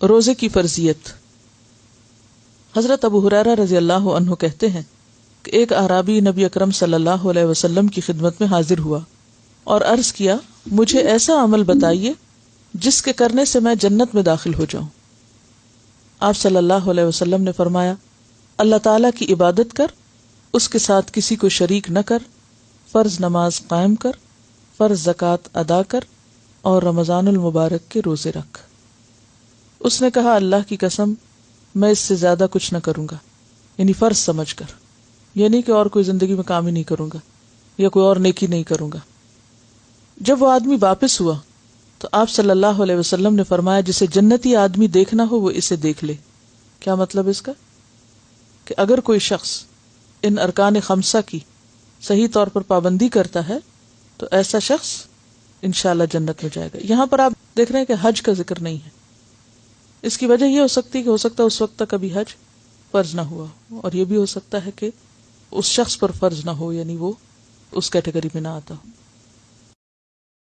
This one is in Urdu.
روزے کی فرضیت۔ حضرت ابو ہریرہ رضی اللہ عنہ کہتے ہیں کہ ایک اعرابی نبی اکرم صلی اللہ علیہ وسلم کی خدمت میں حاضر ہوا اور عرض کیا، مجھے ایسا عمل بتائیے جس کے کرنے سے میں جنت میں داخل ہو جاؤں۔ آپ صلی اللہ علیہ وسلم نے فرمایا، اللہ تعالیٰ کی عبادت کر، اس کے ساتھ کسی کو شریک نہ کر، فرض نماز قائم کر، فرض زکوٰۃ ادا کر، اور رمضان المبارک کے روزے رکھ۔ اس نے کہا، اللہ کی قسم میں اس سے زیادہ کچھ نہ کروں گا، یعنی فرض سمجھ کر، یعنی کہ اور کوئی زندگی میں کام ہی نہیں کروں گا یا کوئی اور نیکی نہیں کروں گا۔ جب وہ آدمی واپس ہوا تو آپ صلی اللہ علیہ وسلم نے فرمایا، جسے جنتی آدمی دیکھنا ہو وہ اسے دیکھ لے۔ کیا مطلب اس کا؟ کہ اگر کوئی شخص ان ارکان خمسہ کی صحیح طور پر پابندی کرتا ہے تو ایسا شخص انشاءاللہ جنت میں جائے گا۔ یہاں پر آپ دیکھ رہے ہیں کہ حج کا ذکر نہیں ہے۔ اس کی وجہ یہ ہو سکتی کہ ہو سکتا ہے اس وقت تک ابھی حج فرض نہ ہوا، اور یہ بھی ہو سکتا ہے کہ اس شخص پر فرض نہ ہو، یعنی وہ اس کیٹیگری میں نہ آتا ہو۔